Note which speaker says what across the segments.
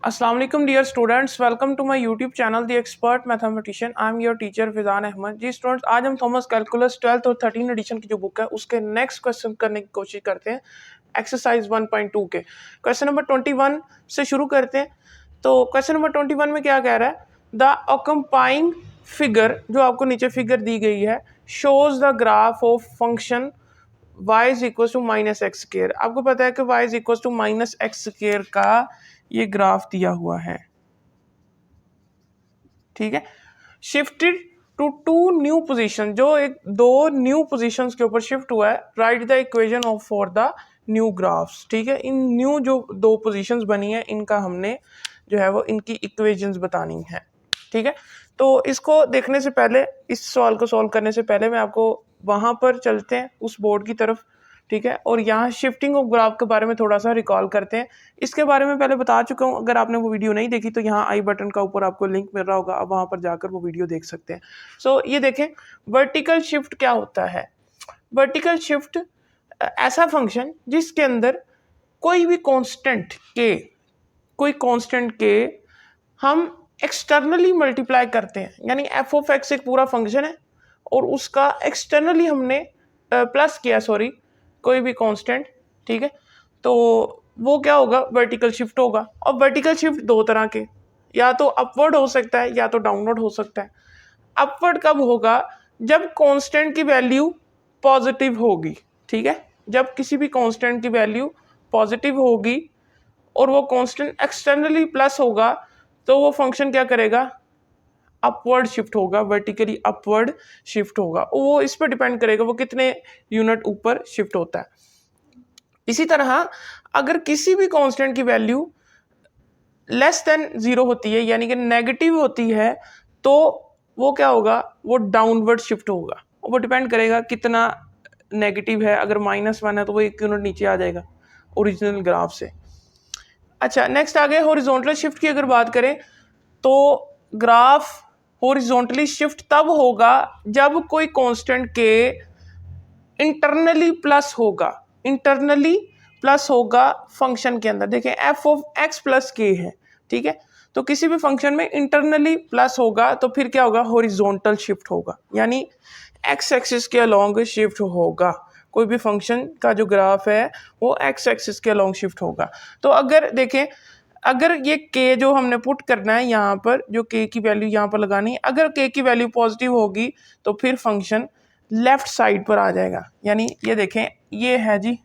Speaker 1: अस्सलाम वालेकुम dear students, welcome to my YouTube channel the expert mathematician. I am your teacher Faizan Ahmad. जी students, आज हम थॉमस कैलकुलस 12th और 13 एडिशन की जो बुक है उसके नेक्स्ट क्वेश्चन करने की कोशिश करते हैं एक्सरसाइज 1.2 के। क्वेश्चन नंबर 21 से शुरू करते हैं। तो क्वेश्चन नंबर 21 में क्या कह रहा है, द ऑक्यूपाइंग फिगर, जो आपको नीचे फिगर दी गई है, shows the graph of function y is equal to minus x square. आपको पता है कि y is equal to minus x square का ये ग्राफ दिया हुआ है, ठीक है। Shifted to to new position, जो एक दो न्यू पोजीशंस के ऊपर शिफ्ट हुआ है। Right the equation of for the new graphs, ठीक है। इन न्यू जो दो पोजीशंस बनी है इनका हमने जो है वो इनकी इक्वेशंस बतानी है, ठीक है। तो इसको देखने से पहले, इस सवाल को सॉल्व करने से पहले मैं आपको वहां पर चलते हैं उस बोर्ड की तरफ, ठीक है। और यहाँ शिफ्टिंग ऑफ ग्राफ के बारे में थोड़ा सा रिकॉल करते हैं। इसके बारे में पहले बता चुका हूँ, अगर आपने वो वीडियो नहीं देखी तो यहाँ आई बटन का ऊपर आपको लिंक मिल रहा होगा, आप वहाँ पर जाकर वो वीडियो देख सकते हैं। सो ये देखें, वर्टिकल शिफ्ट क्या होता है। वर्टिकल शिफ्ट ऐसा फंक्शन जिसके अंदर कोई भी कांस्टेंट के, कोई कांस्टेंट के हम एक्सटर्नली मल्टीप्लाई करते हैं, यानी एफ ऑफ एक्स एक पूरा फंक्शन है और उसका एक्सटर्नली हमने प्लस किया, सॉरी, कोई भी कांस्टेंट, ठीक है। तो वो क्या होगा, वर्टिकल शिफ्ट होगा। और वर्टिकल शिफ्ट दो तरह के, या तो अपवर्ड हो सकता है या तो डाउनवर्ड हो सकता है। अपवर्ड कब होगा, जब कांस्टेंट की वैल्यू पॉजिटिव होगी, ठीक है। जब किसी भी कांस्टेंट की वैल्यू पॉजिटिव होगी और वो कांस्टेंट एक्सटर्नली प्लस होगा तो वो फंक्शन क्या करेगा, अपवर्ड शिफ्ट होगा, वर्टिकली अपवर्ड शिफ्ट होगा। वो इस पर डिपेंड करेगा वो कितने यूनिट ऊपर शिफ्ट होता है। इसी तरह अगर किसी भी कांस्टेंट की वैल्यू लेस देन 0 होती है, यानी कि नेगेटिव होती है, तो वो क्या होगा, वो डाउनवर्ड शिफ्ट होगा। वो डिपेंड करेगा कितना नेगेटिव है। अगर -1 है तो वो 1 यूनिट नीचे आ जाएगा ओरिजिनल ग्राफ से। अच्छा, नेक्स्ट आगे हॉरिजॉन्टल शिफ्ट की अगर बात करें तो ग्राफ हॉरिजॉन्टली शिफ्ट तब होगा जब कोई कांस्टेंट के इंटरनली प्लस होगा, इंटरनली प्लस होगा फंक्शन के अंदर। देखें, एफ ऑफ एक्स प्लस के है, ठीक है। तो किसी भी फंक्शन में इंटरनली प्लस होगा तो फिर क्या होगा, हॉरिजॉन्टल शिफ्ट होगा, यानी एक्स एक्सिस के अलोंग शिफ्ट होगा। कोई भी फंक्शन का जो ग्राफ है वो एक्स एक्सिस के अलोंग शिफ्ट होगा। तो अगर देखें, अगर ये के जो हमने पुट करना है यहाँ पर, जो के की वैल्यू यहाँ पर लगानी है, अगर के की वैल्यू पॉजिटिव होगी तो फिर फंक्शन लेफ्ट साइड पर आ जाएगा। यानी ये देखें, ये है जी,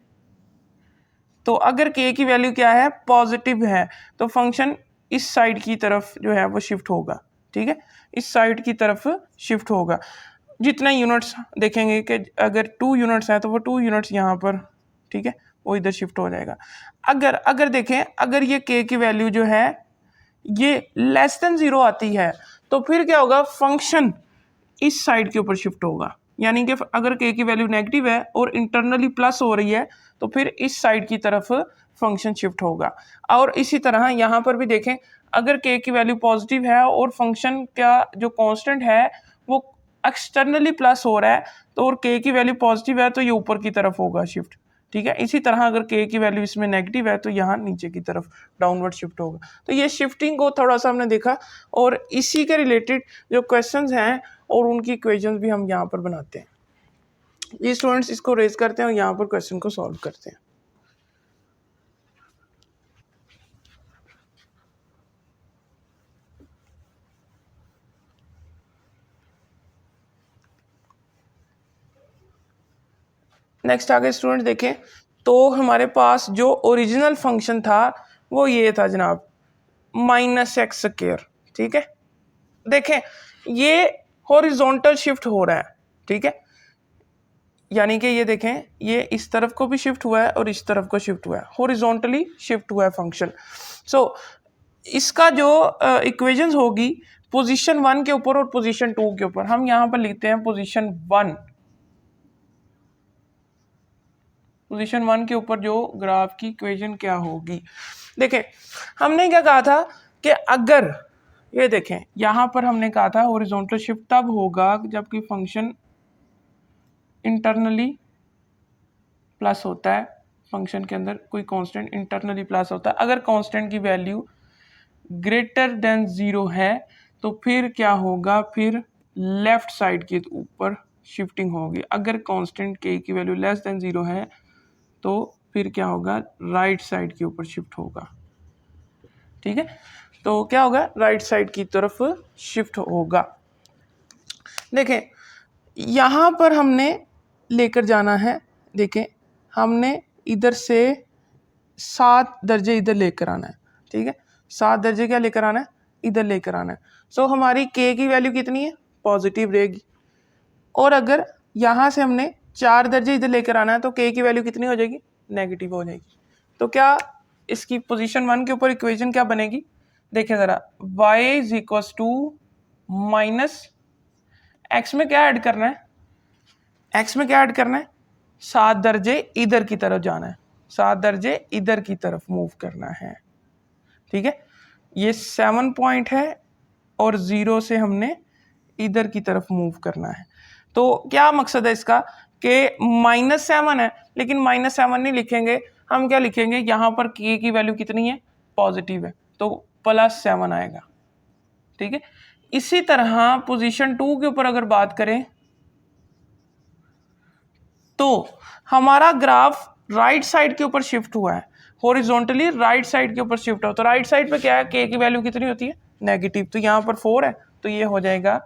Speaker 1: तो अगर के की वैल्यू क्या है, पॉजिटिव है, तो फंक्शन इस साइड की तरफ जो है वो शिफ्ट होगा, ठीक है। इस साइड की तरफ शिफ्ट होगा। जितने यूनिट्स देखेंगे कि अगर 2 यूनिट्स हैं तो वो 2 यूनिट्स यहाँ पर, ठीक है, वो इधर शिफ्ट हो जाएगा। अगर अगर देखें, अगर ये के की वैल्यू जो है ये लेस देन 0 आती है तो फिर क्या होगा, फंक्शन इस साइड के ऊपर शिफ्ट होगा। यानी कि अगर के की वैल्यू नेगेटिव है और इंटरनली प्लस हो रही है तो फिर इस साइड की तरफ फंक्शन शिफ्ट होगा। और इसी तरह यहाँ पर भी देखें, अगर के की वैल्यू पॉजिटिव है और फंक्शन का जो कांस्टेंट है वो एक्सटर्नली प्लस हो रहा है, तो और के की वैल्यू पॉजिटिव है तो ये ऊपर की तरफ होगा शिफ्ट, ठीक है। इसी तरह अगर के की वैल्यू इसमें नेगेटिव है तो यहाँ नीचे की तरफ डाउनवर्ड शिफ्ट होगा। तो ये शिफ्टिंग को थोड़ा सा हमने देखा और इसी के रिलेटेड जो क्वेश्चंस हैं और उनकी इक्वेशंस भी हम यहाँ पर बनाते हैं। ये स्टूडेंट्स इसको रेज करते हैं और यहाँ पर क्वेश्चन को सॉल्व करते हैं। नेक्स्ट आगे स्टूडेंट देखें, तो हमारे पास जो ओरिजिनल फंक्शन था वो ये था जनाब, -x स्क्वायर, ठीक है। देखें, ये हॉरिजॉन्टल शिफ्ट हो रहा है, ठीक है। यानी कि ये देखें, ये इस तरफ को भी शिफ्ट हुआ है और इस तरफ को शिफ्ट हुआ है, हॉरिजॉन्टली शिफ्ट हुआ है फंक्शन। सो इसका जो इक्वेशंस होगी पोजीशन 1 के ऊपर और पोजीशन 2 के ऊपर, हम यहाँ पर लिखते हैं पोजीशन 1। पोजीशन 1 के ऊपर जो ग्राफ की इक्वेशन क्या होगी, देखें हमने क्या कहा था कि अगर ये देखें, यहाँ पर हमने कहा था हॉरिजॉन्टल शिफ्ट तब होगा जबकि फंक्शन इंटरनली प्लस होता है, फंक्शन के अंदर कोई कांस्टेंट इंटरनली प्लस होता है। अगर कांस्टेंट की वैल्यू ग्रेटर देन 0 है तो फिर क्या होगा, फिर लेफ्ट साइड के ऊपर शिफ्टिंग होगी। अगर कांस्टेंट k की वैल्यू लेस देन 0 है तो फिर क्या होगा, राइट साइड के ऊपर शिफ्ट होगा। ठीक है, तो क्या होगा, राइट साइड की तरफ शिफ्ट होगा। देखें यहाँ पर हमने लेकर जाना है, देखें हमने इधर से 7 दर्जे इधर लेकर आना है। ठीक है, 7 दर्जे क्या लेकर आना है, इधर लेकर आना है। सो हमारी k की वैल्यू कितनी है, पॉजिटिव रहेगी। और अगर यहाँ से हमने 4 दर्जे इधर लेकर आना है तो k की वैल्यू कितनी हो जाएगी, नेगेटिव हो जाएगी। तो क्या इसकी पोजीशन 1 के ऊपर इक्वेशन क्या बनेगी, देखें ज़रा, y is equal to minus x में क्या ऐड करना है, एक्स में क्या ऐड करना है, 7 दर्जे इधर की तरफ जाना है, 7 दर्जे इधर की तरफ मूव करना है। ठीक है, ये 7 पॉइंट है और 0 से हमने इधर की तरफ मूव करना है। तो क्या मकसद है इसका कि -7 है, लेकिन -7 नहीं लिखेंगे, हम क्या लिखेंगे, यहाँ पर k की वैल्यू कितनी है, पॉजिटिव है, तो +7 आएगा। ठीक है, इसी तरह पोजीशन 2 के ऊपर अगर बात करें तो हमारा ग्राफ राइट साइड के ऊपर शिफ्ट हुआ है, हॉरिजॉन्टली राइट साइड के ऊपर शिफ्ट हो, तो राइट साइड पे क्या है, k की वैल्यू कितनी होती है, नेगेटिव। तो यहाँ पर 4 है तो ये हो जाएगा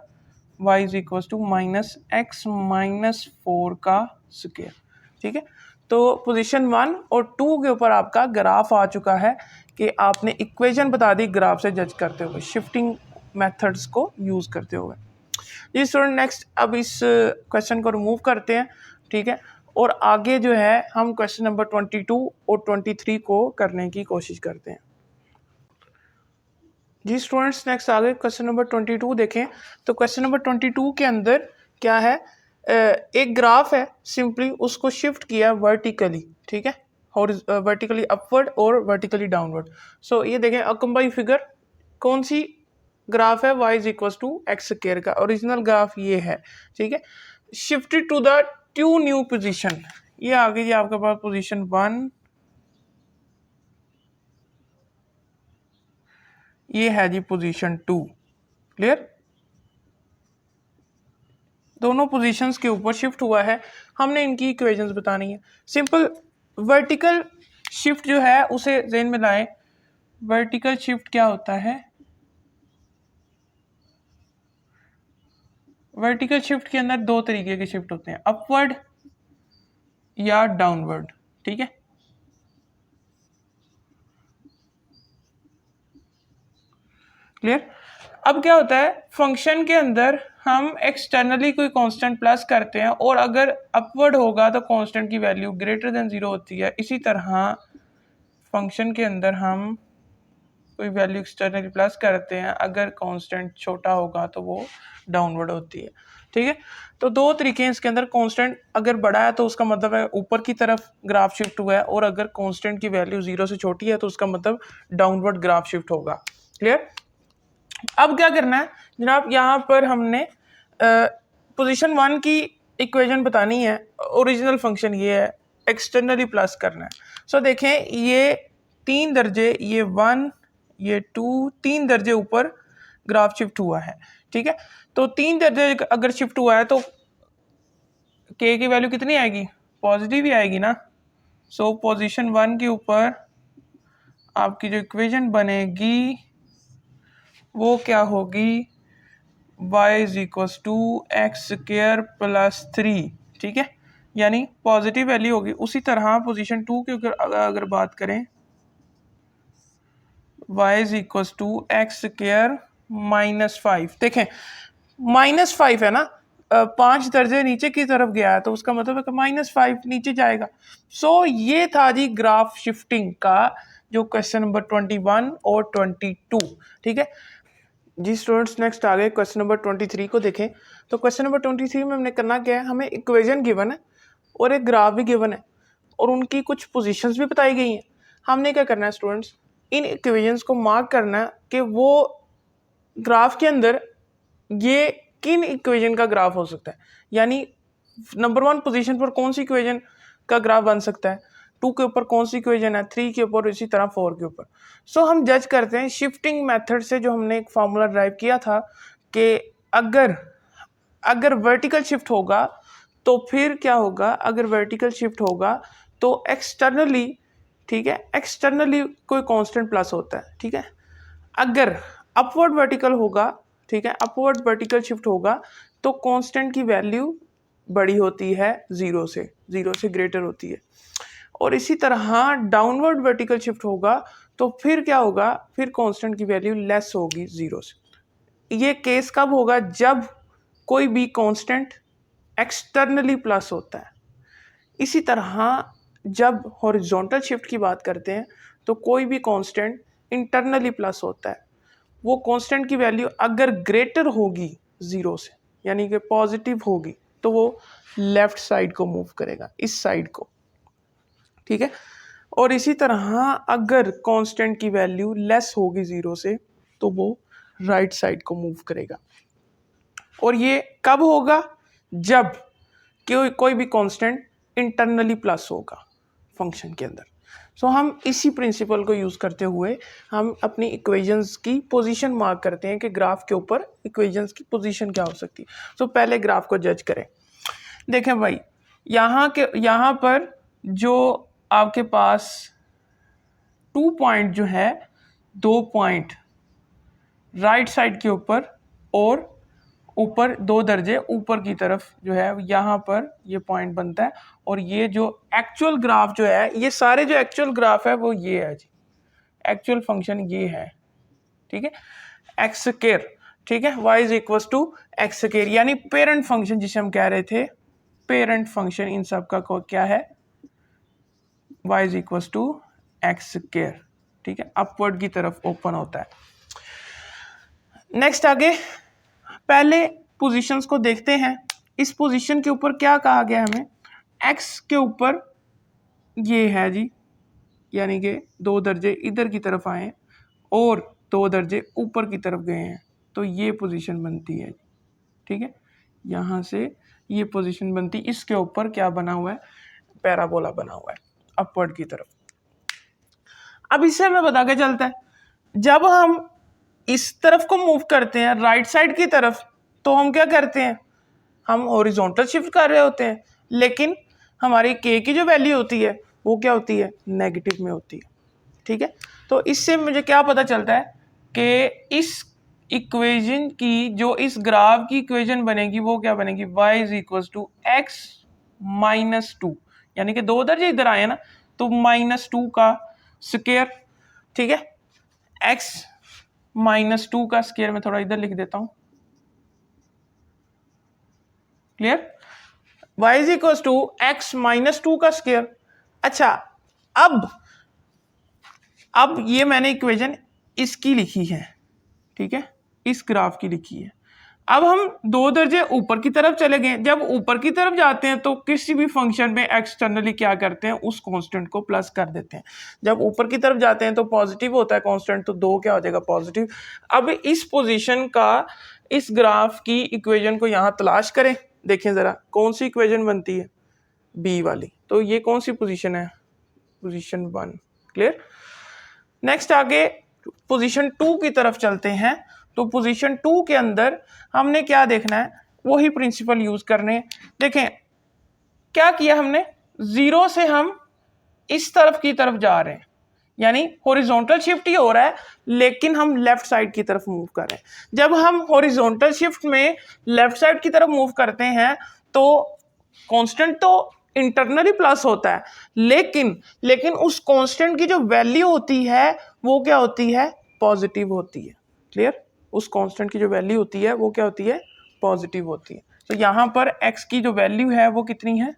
Speaker 1: y is equal to -x - 4 का स्क्वायर। ठीक है, तो पोजीशन 1 और 2 के ऊपर आपका ग्राफ आ चुका है कि आपने इक्वेशन बता दी ग्राफ से जज करते हुए, शिफ्टिंग मेथड्स को यूज करते हुए। जी स्टूडेंट, नेक्स्ट अब इस क्वेश्चन को रिमूव करते हैं। ठीक है, और आगे जो है हम क्वेश्चन नंबर 22 और 23 को करने की कोशिश करते हैं। जी स्टूडेंट्स, नेक्स्ट आगे क्वेश्चन नंबर 22 देखें। तो क्वेश्चन नंबर 22 के अंदर क्या है, एक ग्राफ है, सिंपली उसको शिफ्ट किया वर्टिकली। ठीक है, और वर्टिकली अपवर्ड और वर्टिकली डाउनवर्ड। सो ये देखें अकम्बाई फिगर, कौन सी ग्राफ है, y is equal to x square का ओरिजिनल ग्राफ ये है। ठीक है, shifted to the 2 new position, ये आ गई जी आपके पास पोजीशन 1, ये है जी पोजीशन 2। क्लियर, दोनों पोजीशंस के ऊपर शिफ्ट हुआ है, हमने इनकी इक्वेशंस बतानी है। सिंपल वर्टिकल शिफ्ट जो है उसे ज़हन में लाएं। वर्टिकल शिफ्ट क्या होता है, वर्टिकल शिफ्ट के अंदर 2 तरीके के शिफ्ट होते हैं, अपवर्ड या डाउनवर्ड। ठीक है, क्लियर। अब क्या होता है, फंक्शन के अंदर हम एक्सटर्नली कोई कांस्टेंट प्लस करते हैं और अगर अपवर्ड होगा तो कांस्टेंट की वैल्यू ग्रेटर देन 0 होती है। इसी तरह फंक्शन के अंदर हम कोई वैल्यू एक्सटर्नली प्लस करते हैं, अगर कांस्टेंट छोटा होगा तो वो डाउनवर्ड होती है। ठीक है, तो 2 तरीके हैं इसके अंदर, कांस्टेंट अगर बड़ा है तो उसका मतलब है ऊपर की तरफ ग्राफ शिफ्ट हुआ है, और अगर कांस्टेंट की वैल्यू 0 से छोटी है तो उसका मतलब डाउनवर्ड ग्राफ शिफ्ट होगा। क्लियर। अब क्या करना है जनाब, यहाँ पर हमने पोजीशन 1 की इक्वेशन बतानी है, ओरिजिनल फंक्शन ये है, एक्सटर्नली प्लस करना है। सो देखें ये 3 दर्जे, ये 1 ये 2, 3 दर्जे ऊपर ग्राफ शिफ्ट हुआ है। ठीक है, तो 3 दर्जे अगर शिफ्ट हुआ है तो k की वैल्यू कितनी आएगी, पॉजिटिव ही आएगी ना। सो पोजीशन 1 के ऊपर आपकी जो इक्वेशन बनेगी वो क्या होगी, y is equal to x square plus 3। ठीक है, यानी पॉजिटिव वैल्यू होगी। उसी तरह पोजीशन 2 के अगर बात करें, y is equal to x square -5। देखें -5 है ना, 5 दर्जे नीचे की तरफ गया है तो उसका मतलब है कि -5 नीचे जाएगा। सो ये था जी ग्राफ शिफ्टिंग का जो क्वेश्चन नंबर 21 और 22। ठीक है जी स्टूडेंट्स, नेक्स्ट आ गए क्वेश्चन नंबर 23 को देखें। तो क्वेश्चन नंबर 23 में हमने करना क्या है, हमें इक्वेशन गिवन है और एक ग्राफ भी गिवन है और उनकी कुछ पोजीशंस भी बताई गई हैं। हमने क्या करना है स्टूडेंट्स, इन इक्वेशंस को मार्क करना है कि वो ग्राफ के अंदर ये किन इक्वेशन का ग्राफ हो सकता है, यानी नंबर 1 पोजीशन पर कौन सी इक्वेशन का ग्राफ बन सकता है। 2 के ऊपर कौन सी इक्वेशन है, 3 के ऊपर, इसी तरह 4 के ऊपर। सो हम जज करते हैं शिफ्टिंग मेथड से, जो हमने एक फार्मूला ड्राइव किया था कि अगर वर्टिकल शिफ्ट होगा तो फिर क्या होगा, अगर वर्टिकल शिफ्ट होगा तो एक्सटर्नली, ठीक है, एक्सटर्नली कोई कांस्टेंट प्लस होता है, ठीक है। अगर अपवर्ड वर्टिकल होगा, ठीक है, अपवर्ड वर्टिकल शिफ्ट होगा तो कांस्टेंट की वैल्यू बड़ी होती है, जीरो से ग्रेटर होती है। और इसी तरह डाउनवर्ड वर्टिकल शिफ्ट होगा तो फिर क्या होगा, फिर कांस्टेंट की वैल्यू लेस होगी जीरो से। ये केस कब होगा, जब कोई भी कांस्टेंट एक्सटर्नली प्लस होता है। इसी तरह जब हॉरिजॉन्टल शिफ्ट की बात करते हैं तो कोई भी कांस्टेंट इंटरनली प्लस होता है। वो कांस्टेंट की वैल्यू अगर ग्रेटर होगी जीरो से, यानी कि पॉजिटिव होगी, तो वो लेफ्ट साइड को मूव करेगा, इस साइड को, ठीक है। और इसी तरह अगर कांस्टेंट की वैल्यू लेस होगी जीरो से तो वो राइट साइड को मूव करेगा। और ये कब होगा, जब कोई भी कांस्टेंट इंटरनली प्लस होगा फंक्शन के अंदर। सो हम इसी प्रिंसिपल को यूज़ करते हुए हम अपनी इक्वेशंस की पोजीशन मार्क करते हैं कि ग्राफ के ऊपर इक्वेशंस की पोजीशन क्या हो सकती है। सो पहले ग्राफ को जज करें। देखें भाई, यहाँ पर जो आपके पास 2 पॉइंट जो है, 2 पॉइंट राइट साइड के ऊपर और ऊपर 2 दर्जे ऊपर की तरफ जो है, यहाँ पर ये पॉइंट बनता है। और ये जो एक्चुअल ग्राफ जो है, ये सारे जो एक्चुअल ग्राफ है वो ये है जी, एक्चुअल फंक्शन ये है, ठीक है, एक्स स्क्वायर, ठीक है, y is equal to x square, यानी पेरेंट फंक्शन जिसे हम कह रहे थे, पेरेंट फंक्शन इन सब का क्या है, y is equal to x square, ठीक है, अपवर्ड की तरफ ओपन होता है। नेक्स्ट आगे पहले पोजीशंस को देखते हैं। इस पोजीशन के ऊपर क्या कहा गया हमें, x के ऊपर ये है जी, यानी कि 2 दर्जे इधर की तरफ आए और 2 दर्जे ऊपर की तरफ गए हैं, तो ये पोजीशन बनती है, ठीक है, यहाँ से ये पोजीशन बनती। इसके ऊपर क्या बना हुआ है, पैराबोला बना हुआ है अपवर्ड की तरफ। अब इससे हमें पता क्या चलता है, जब हम इस तरफ को मूव करते हैं राइट साइड की तरफ, तो हम क्या करते हैं, हम हॉरिजॉन्टल शिफ्ट कर रहे होते हैं, लेकिन हमारी k की जो वैल्यू होती है वो क्या होती है, नेगेटिव में होती है, ठीक है। तो इससे मुझे क्या पता चलता है कि इस इक्वेशन की, जो इस ग्राफ की इक्वेशन बनेगी वो क्या बनेगी, y is equal to x minus 2, यानी कि 2 दर्जे इधर आए ना, तो -2 का स्क्वायर, ठीक है, x -2 का स्क्वायर, में थोड़ा इधर लिख देता हूं, clear, y is equal to x -2 का स्क्वायर। अच्छा, अब ये मैंने इक्वेशन इसकी लिखी है, ठीक है, इस ग्राफ की लिखी है। अब हम 2 दर्जे ऊपर की तरफ चले गए। जब ऊपर की तरफ जाते हैं तो किसी भी फंक्शन में एक्सटर्नली क्या करते हैं, उस कांस्टेंट को प्लस कर देते हैं। जब ऊपर की तरफ जाते हैं तो पॉजिटिव होता है कांस्टेंट, तो 2 क्या हो जाएगा, पॉजिटिव। अब इस पोजीशन का, इस ग्राफ की इक्वेशन को यहाँ तलाश करें, देखें जरा कौन सी इक्वेशन बनती है, बी वाली। तो ये कौन सी पोजीशन है, पोजीशन 1, क्लियर। नेक्स्ट आगे पोजीशन 2 की तरफ चलते हैं। तो पोजीशन 2 के अंदर हमने क्या देखना है, वही प्रिंसिपल यूज करने। देखें क्या किया हमने, जीरो से हम इस तरफ की तरफ जा रहे हैं, यानी हॉरिजॉन्टल शिफ्ट ही हो रहा है, लेकिन हम लेफ्ट साइड की तरफ मूव कर रहे हैं। जब हम हॉरिजॉन्टल शिफ्ट में लेफ्ट साइड की तरफ मूव करते हैं तो कांस्टेंट तो इंटरनली प्लस होता है, लेकिन उस कांस्टेंट की जो वैल्यू होती है वो क्या होती है, पॉजिटिव होती है, क्लियर। उस कांस्टेंट की जो वैल्यू होती है वो क्या होती है, पॉजिटिव होती है। तो यहाँ पर x की जो वैल्यू है वो कितनी है,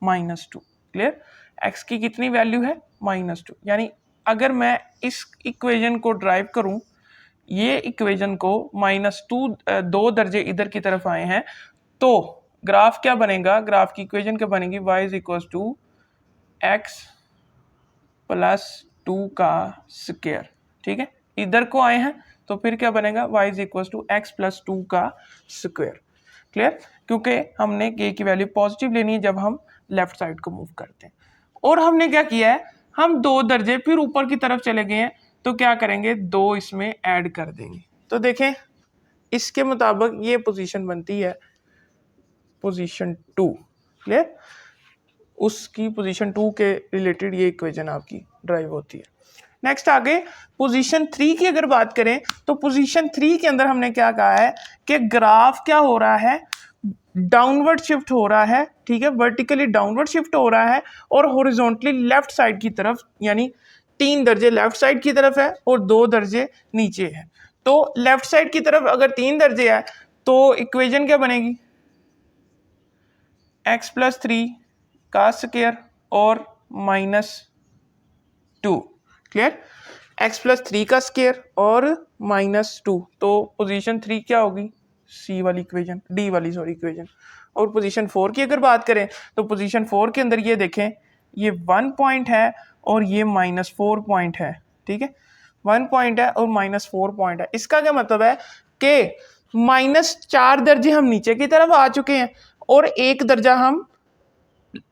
Speaker 1: -2, क्लियर। x की कितनी वैल्यू है, -2, यानी अगर मैं इस इक्वेशन को ड्राइव करूं, ये इक्वेशन को -2, 2 दर्जे इधर की तरफ आए हैं, तो ग्राफ क्या बनेगा, ग्राफ की इक्वेशन क्या बनेगी, y is equal to x plus 2 का स्क्वायर, ठीक है। इधर को आए हैं तो फिर क्या बनेगा, y is equal to x plus 2 का स्क्वायर, क्लियर, क्योंकि हमने k की वैल्यू पॉजिटिव लेनी है जब हम लेफ्ट साइड को मूव करते हैं। और हमने क्या किया है, हम 2 दर्जे फिर ऊपर की तरफ चले गए हैं, तो क्या करेंगे 2 इसमें ऐड कर देंगे। तो देखें इसके मुताबिक ये पोजीशन बनती है पोजीशन 2। क्लियर, उसकी पोजीशन 2 के रिलेटेड ये इक्वेशन आपकी ड्राइव होती है। नेक्स्ट आगे पोजीशन 3 की अगर बात करें तो पोजीशन 3 के अंदर हमने क्या कहा है कि ग्राफ क्या हो रहा है, डाउनवर्ड शिफ्ट हो रहा है, ठीक है, वर्टिकली डाउनवर्ड शिफ्ट हो रहा है और हॉरिजॉन्टली लेफ्ट साइड की तरफ, यानी 3 दर्जे लेफ्ट साइड की तरफ है और 2 दर्जे नीचे है। तो लेफ्ट साइड की तरफ अगर 3 दर्जे है तो इक्वेशन क्या बनेगी, x+3 का स्क्वायर और -2। क्लियर, x+3 का स्क्वायर और -2, तो पोजीशन 3 क्या होगी, सी वाली इक्वेशन, डी वाली सॉरी इक्वेशन। और पोजीशन 4 की अगर बात करें तो पोजीशन 4 के अंदर ये देखें, ये 1 पॉइंट है और ये -4 पॉइंट है, ठीक है, 1 पॉइंट है और -4 पॉइंट है। इसका क्या मतलब है कि -4 दर्जे हम नीचे की तरफ आ चुके हैं और 1 दर्जा हम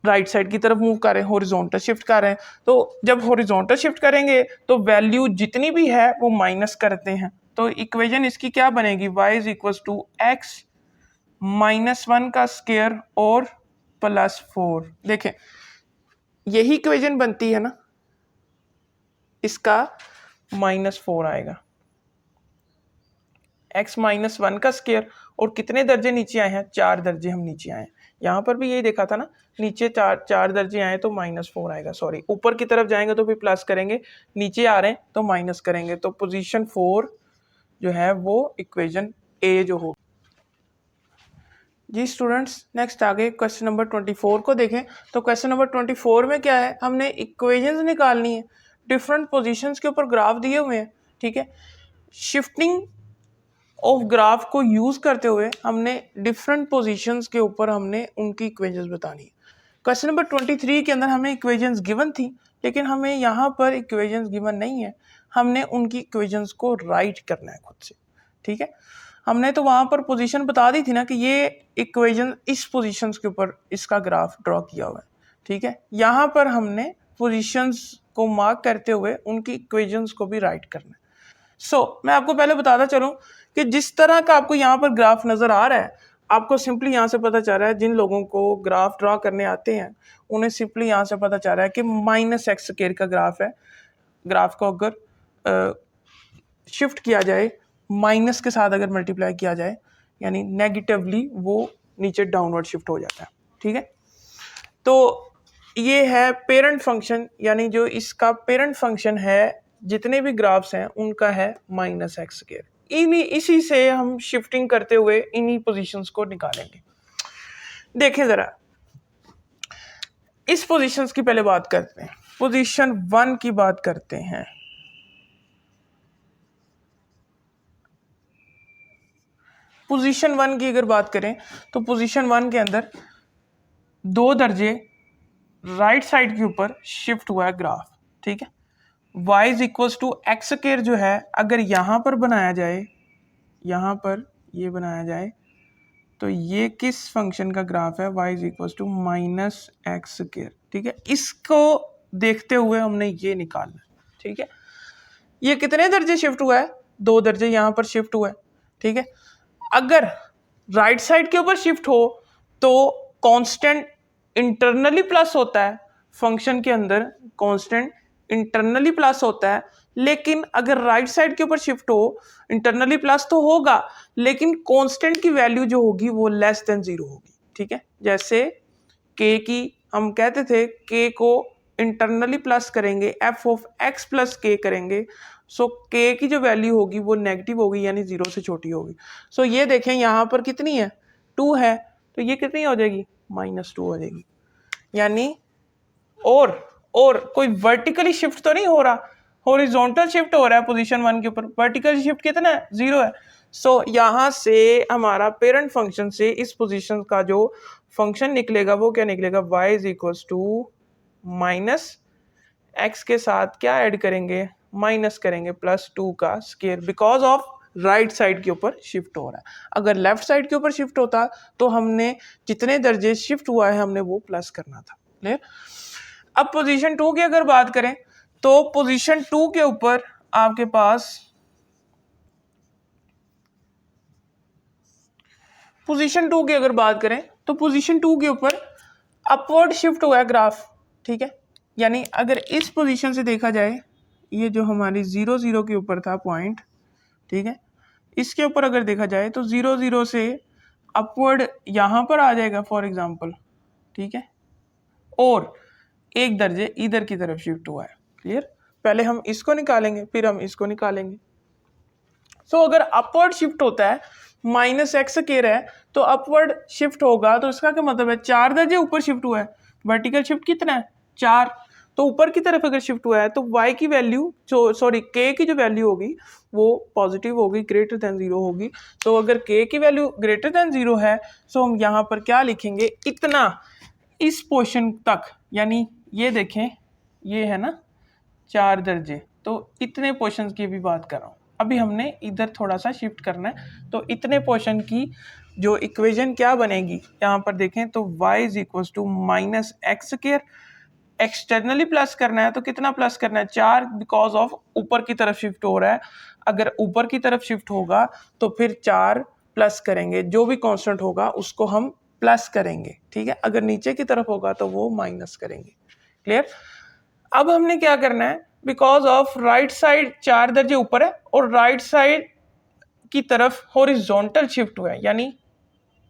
Speaker 1: राइट साइड की तरफ मूव कर रहे हैं, हॉरिजॉन्टल शिफ्ट कर रहे हैं। तो जब हॉरिजॉन्टल शिफ्ट करेंगे तो वैल्यू जितनी भी है वो माइनस करते हैं। तो इक्वेशन इसकी क्या बनेगी, y is equal to x -1 का स्क्वायर और +4। देखें यही इक्वेशन बनती है ना, इसका -4 आएगा, x -1 का स्क्वायर और कितने दर्जे नीचे आए हैं, 4 दर्जे हम नीचे आए हैं। यहाँ पर भी यही देखा था ना, नीचे 4 दर्जे आए तो -4 आएगा, सॉरी ऊपर की तरफ जाएंगे तो फिर प्लस करेंगे, नीचे आ रहे हैं तो माइनस करेंगे। तो पोजीशन 4 जो है वो इक्वेशन ए जो हो। जी स्टूडेंट्स, नेक्स्ट आगे क्वेश्चन नंबर 24 को देखें। तो क्वेश्चन नंबर 24 में क्या है, हमने इक्वेशंस निकालनी है, डिफरेंट पोजीशंस के ऊपर ग्राफ दिए हुए हैं, ठीक है। शिफ्टिंग ऑफ ग्राफ को यूज़ करते हुए हमने डिफरेंट पोजीशंस के ऊपर हमने उनकी इक्वेशंस बतानी है। क्वेश्चन नंबर 23 के अंदर हमें इक्वेशंस गिवन थी, लेकिन हमें यहाँ पर इक्वेशंस गिवन नहीं है, हमने उनकी इक्वेशंस को राइट करना है खुद से, ठीक है। हमने तो वहाँ पर पोजीशन बता दी थी ना कि ये इक्वेशन इस पोजीशंस के ऊपर इसका ग्राफ ड्रॉ किया हुआ है, ठीक है। यहाँ पर हमने पोजीशंस को मार्क करते हुए उनकी इक्वेशंस को भी राइट करना है। मैं आपको पहले बताता चलूँ कि जिस तरह का आपको यहाँ पर ग्राफ नज़र आ रहा है, आपको सिंपली यहाँ से पता चल रहा है, जिन लोगों को ग्राफ ड्रॉ करने आते हैं उन्हें सिंपली यहाँ से पता चल रहा है कि -x² का ग्राफ है। ग्राफ को अगर शिफ्ट किया जाए, माइनस के साथ अगर मल्टीप्लाई किया जाए, यानी नेगेटिवली, वो नीचे डाउनवर्ड शिफ्ट हो जाता है, ठीक है। तो ये है पेरेंट फंक्शन, यानी जो इसका पेरेंट फंक्शन है, जितने भी ग्राफ्स हैं उनका है -x²। इसी से हम शिफ्टिंग करते हुए इन्हीं पोजीशंस को निकालेंगे। देखें जरा, इस पोजीशंस की पहले बात करते हैं, पोजीशन 1 की बात करते हैं। पोजीशन 1 की अगर बात करें तो पोजीशन 1 के अंदर 2 दर्जे राइट साइड के ऊपर शिफ्ट हुआ है ग्राफ, ठीक है। y is equal to x² जो है, अगर यहाँ पर बनाया जाए, यहाँ पर ये बनाया जाए, तो ये किस फंक्शन का ग्राफ है, y is equal to -x², ठीक है। इसको देखते हुए हमने ये निकालना, ठीक है। ये कितने दर्जे शिफ्ट हुआ है, 2 दर्जे यहाँ पर शिफ्ट हुआ है, ठीक है। अगर राइट साइड के ऊपर शिफ्ट हो तो कांस्टेंट इंटरनली प्लस होता है, फंक्शन के अंदर कांस्टेंट इंटरनली प्लस होता है, लेकिन अगर राइट साइड के ऊपर शिफ्ट हो, इंटरनली प्लस तो होगा लेकिन कांस्टेंट की वैल्यू जो होगी वो लेस देन 0 होगी, ठीक है। जैसे k की हम कहते थे, k को इंटरनली प्लस करेंगे, f of x plus k करेंगे, k की जो वैल्यू होगी वो नेगेटिव होगी, यानी 0 से छोटी होगी। ये देखें यहाँ पर कितनी है, 2 है, तो ये कितनी हो जाएगी, -2 हो जाएगी। यानी और कोई वर्टिकली शिफ्ट तो नहीं हो रहा, हॉरिजॉन्टल शिफ्ट हो रहा है पोजीशन 1 के ऊपर, वर्टिकल शिफ्ट कितना है, 0 है। यहाँ से हमारा पेरेंट फंक्शन से इस पोजीशन का जो फंक्शन निकलेगा वो क्या निकलेगा, y is equal to -x के साथ क्या ऐड करेंगे, माइनस करेंगे +2 का square, because of right side के ऊपर शिफ्ट हो रहा है। अगर लेफ्ट साइड के ऊपर शिफ्ट होता तो हमने जितने दर्जे शिफ्ट हुआ है हमने वो प्लस करना था। क्लियर। अब पोजीशन 2 की अगर बात करें तो पोजीशन 2 के ऊपर आपके पास पोजीशन 2 की अगर बात करें तो पोजीशन 2 के ऊपर अपवर्ड शिफ्ट हुआ है ग्राफ, ठीक है। यानी अगर इस पोजीशन से देखा जाए, ये जो हमारी 0 0 के ऊपर था पॉइंट, ठीक है, इसके ऊपर अगर देखा जाए तो 0 0 से अपवर्ड यहाँ पर आ जाएगा फॉर एग्जांपल, ठीक है, और एक दर्जे इधर की तरफ शिफ्ट हुआ है। क्लियर? पहले हम इसको निकालेंगे फिर हम इसको निकालेंगे। सो अगर अपवर्ड शिफ्ट होता है -x के है तो अपवर्ड शिफ्ट होगा, तो इसका क्या मतलब है 4 दर्जे ऊपर शिफ्ट हुआ है। वर्टिकल शिफ्ट कितना है 4, तो ऊपर की तरफ अगर शिफ्ट हुआ है तो y की वैल्यू k की जो वैल्यू होगी वो पॉजिटिव होगी, ग्रेटर देन 0 होगी। तो अगर k की वैल्यू ग्रेटर देन 0 है तो हम यहाँ पर क्या लिखेंगे, इतना इस पोर्शन तक, यानी ये देखें ये है ना 4 दर्जे, तो इतने पोर्शन की भी बात कर रहा हूँ। अभी हमने इधर थोड़ा सा शिफ्ट करना है, तो इतने पोर्शन की जो इक्वेशन क्या बनेगी यहाँ पर देखें तो y is equal to -x², externally plus करना है तो कितना प्लस करना है 4, बिकॉज ऑफ ऊपर की तरफ शिफ्ट हो रहा है। अगर ऊपर की तरफ शिफ्ट होगा तो फिर 4 प्लस करेंगे, जो भी कांस्टेंट होगा उसको हम प्लस करेंगे, ठीक है। अगर नीचे की तरफ होगा तो वो माइनस करेंगे। क्लियर? अब हमने क्या करना है, बिकॉज ऑफ राइट साइड 4 दर्जे ऊपर है और राइट साइड की तरफ हॉरिजॉन्टल शिफ्ट हुआ है, यानी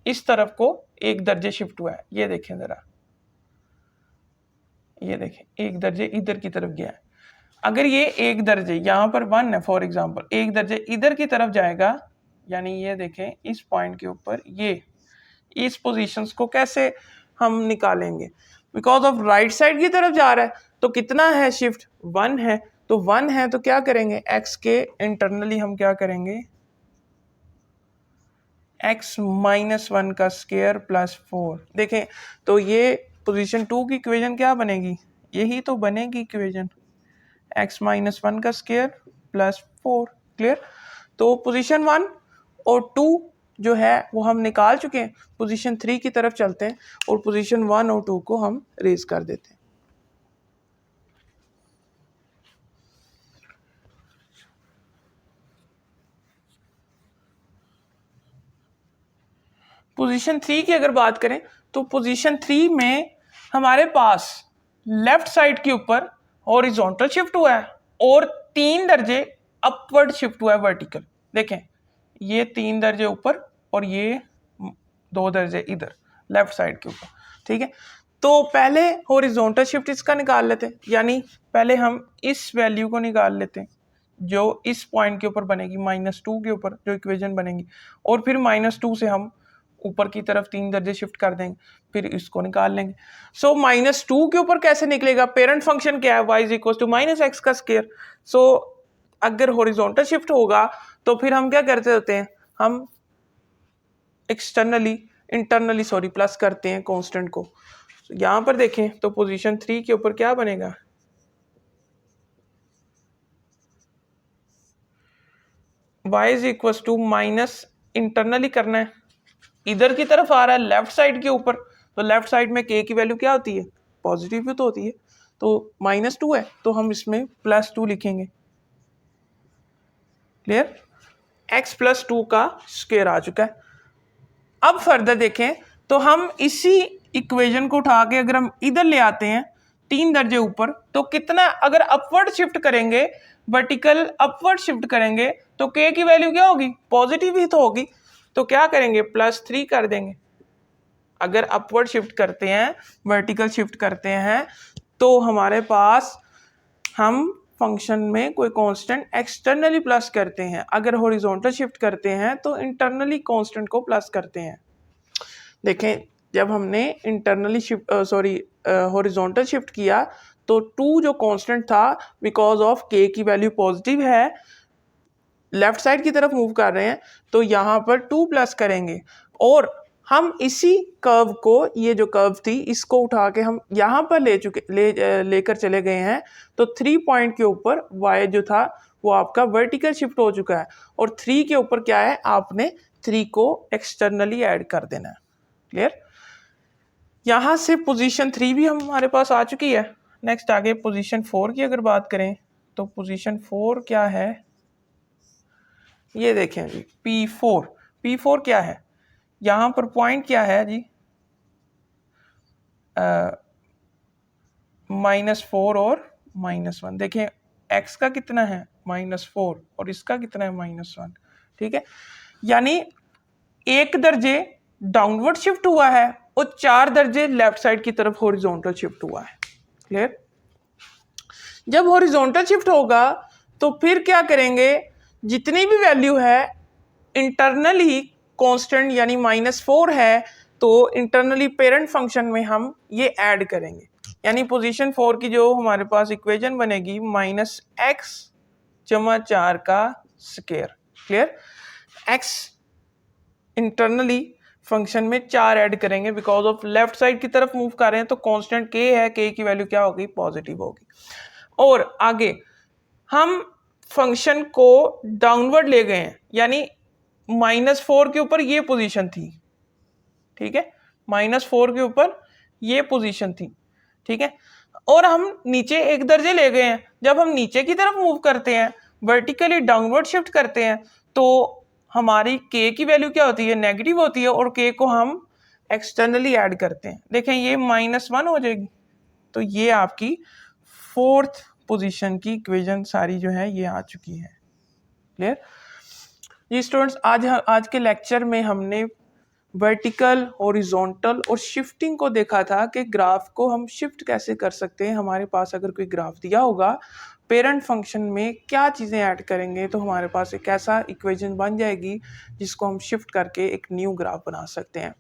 Speaker 1: इस तरफ को 1 दर्जे शिफ्ट हुआ है। ये देखें जरा, ये देखें 1 दर्जे इधर की तरफ गया है। अगर ये 1 दर्जे यहाँ पर 1 है फॉर एग्जांपल, 1 दर्जे इधर की तरफ जाएगा, यानी ये देखें इस पॉइंट के ऊपर ये इस पोजीशंस को कैसे हम निकालेंगे, बिकॉज ऑफ राइट साइड की तरफ जा रहा है तो कितना है शिफ्ट 1 है, तो 1 है तो क्या करेंगे x के इंटरनली हम क्या करेंगे x -1 का स्क्वायर प्लस 4। देखें तो ये पोजीशन 2 की इक्वेशन क्या बनेगी, यही तो बनेगी इक्वेशन x -1 का स्क्वायर प्लस 4। क्लियर? तो पोजीशन 1 और 2 जो है वो हम निकाल चुके हैं। पोजीशन 3 की तरफ चलते हैं और पोजीशन 1 और 2 को हम रेज कर देते हैं। पोजीशन 3 की अगर बात करें तो पोजीशन 3 में हमारे पास लेफ्ट साइड के ऊपर हॉरिजॉन्टल शिफ्ट हुआ है और 3 दर्जे अपवर्ड शिफ्ट हुआ है वर्टिकल। देखें ये 3 दर्जे ऊपर और ये 2 दर्जे इधर लेफ्ट साइड के ऊपर, ठीक है। तो पहले हॉरिजॉन्टल शिफ्ट इसका निकाल लेते हैं, यानी पहले हम इस वैल्यू को निकाल लेते हैं जो इस पॉइंट के ऊपर बनेगी -2 के ऊपर जो इक्वेशन बनेगी, और फिर -2 से हम ऊपर की तरफ 3 दर्जे शिफ्ट कर देंगे, फिर इसको निकाल लेंगे। सो -2 के ऊपर कैसे निकलेगा, पेरेंट फंक्शन क्या है y is equal to -x का स्क्वायर। सो अगर हॉरिजॉन्टल शिफ्ट होगा तो फिर हम क्या करते होते हैं, हम इंटरनली प्लस करते हैं कांस्टेंट को। यहाँ पर देखें तो पोजीशन 3 के ऊपर क्या बनेगा, y is equal to minus internally करना है, इधर की तरफ आ रहा है लेफ्ट साइड के ऊपर, तो लेफ्ट साइड में k की वैल्यू क्या होती है पॉजिटिव तो होती है, तो -2 है तो हम इसमें +2 लिखेंगे। क्लियर? x + 2 का स्क्वायर आ चुका है। अब फर्दर देखें तो हम इसी इक्वेशन को उठा के अगर हम इधर ले आते हैं 3 दर्जे ऊपर, तो कितना अगर अपवर्ड शिफ्ट करेंगे, वर्टिकल अपवर्ड शिफ्ट करेंगे तो k की वैल्यू क्या होगी पॉजिटिव ही तो होगी, तो क्या करेंगे +3 कर देंगे। अगर अपवर्ड शिफ्ट करते हैं, वर्टिकल शिफ्ट करते हैं, तो हमारे पास हम फंक्शन में कोई कांस्टेंट एक्सटर्नली प्लस करते हैं, अगर हॉरिजॉन्टल शिफ्ट करते हैं तो इंटरनली कांस्टेंट को प्लस करते हैं। देखें जब हमने इंटरनली शिफ्ट हॉरिजॉन्टल शिफ्ट किया तो 2 जो कांस्टेंट था, बिकॉज ऑफ k की वैल्यू पॉजिटिव है, लेफ्ट साइड की तरफ मूव कर रहे हैं, तो यहाँ पर 2 प्लस करेंगे और हम इसी कर्व को, ये जो कर्व थी इसको उठा के हम यहाँ पर लेकर चले गए हैं, तो 3 पॉइंट के ऊपर y जो था वो आपका वर्टिकल शिफ्ट हो चुका है, और 3 के ऊपर क्या है आपने 3 को एक्सटर्नली ऐड कर देना है। क्लियर? यहाँ से पोजीशन 3 भी हमारे पास आ चुकी है। नेक्स्ट आगे पोजीशन 4 की अगर बात करें तो पोजीशन 4 क्या है, ये देखें जी P4 क्या है, यहाँ पर पॉइंट क्या है जी, -4 और -1। देखें x का कितना है -4 और इसका कितना है -1, ठीक है। यानी 1 दर्जे डाउनवर्ड शिफ्ट हुआ है और 4 दर्जे लेफ्ट साइड की तरफ हॉरिजॉन्टल शिफ्ट हुआ है। क्लियर? जब हॉरिजॉन्टल शिफ्ट होगा तो फिर क्या करेंगे, जितनी भी वैल्यू है इंटरनली कांस्टेंट यानी -4 है तो इंटरनली पेरेंट फंक्शन में हम ये ऐड करेंगे, यानी पोजीशन 4 की जो हमारे पास इक्वेशन बनेगी -x + 4 का square. Clear? x internally function में 4 ऐड करेंगे, बिकॉज ऑफ लेफ्ट साइड की तरफ मूव कर रहे हैं तो कांस्टेंट k है, k की वैल्यू क्या होगी, पॉजिटिव होगी। और आगे हम फंक्शन को डाउनवर्ड ले गए हैं, यानी -4 के ऊपर ये पोजीशन थी, ठीक है, -4 के ऊपर ये पोजीशन थी, ठीक है, और हम नीचे 1 दर्जे ले गए हैं। जब हम नीचे की तरफ मूव करते हैं, वर्टिकली डाउनवर्ड शिफ्ट करते हैं, तो हमारी k की वैल्यू क्या होती है, नेगेटिव होती है, और k को हम एक्सटर्नली ऐड करते हैं। देखें ये -1 हो जाएगी, तो ये आपकी 4th पोजीशन की इक्वेशन सारी जो है ये आ चुकी है। क्लियर? जी स्टूडेंट्स, आज के लेक्चर में हमने वर्टिकल, हॉरिजॉन्टल और शिफ्टिंग को देखा था कि ग्राफ को हम शिफ्ट कैसे कर सकते हैं। हमारे पास अगर कोई ग्राफ दिया होगा, पेरेंट फंक्शन में क्या चीज़ें ऐड करेंगे तो हमारे पास एक ऐसा इक्वेशन बन जाएगी जिसको हम शिफ्ट करके एक न्यू ग्राफ बना सकते हैं।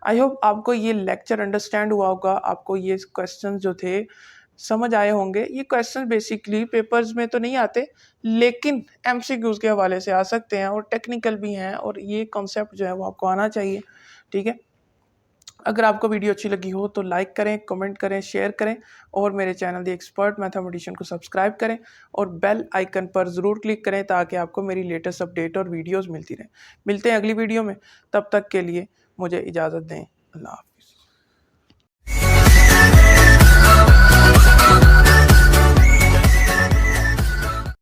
Speaker 1: आई होप आपको ये लेक्चर अंडरस्टैंड हुआ होगा, आपको ये क्वेश्चन जो थे समझ आए होंगे। ये क्वेश्चन बेसिकली पेपर्स में तो नहीं आते, लेकिन एमसीक्यूज के हवाले से आ सकते हैं और टेक्निकल भी हैं, और ये कॉन्सेप्ट जो है वो आपको आना चाहिए। ठीक है, अगर आपको वीडियो अच्छी लगी हो तो लाइक करें, कमेंट करें, शेयर करें, और मेरे चैनल द एक्सपर्ट मैथमेटिशियन को सब्सक्राइब करें और बेल आइकन पर ज़रूर क्लिक करें ताकि आपको मेरी लेटेस्ट अपडेट और वीडियोज़ मिलती रहें। मिलते हैं अगली वीडियो में, तब तक के लिए मुझे इजाज़त दें। अल्लाह।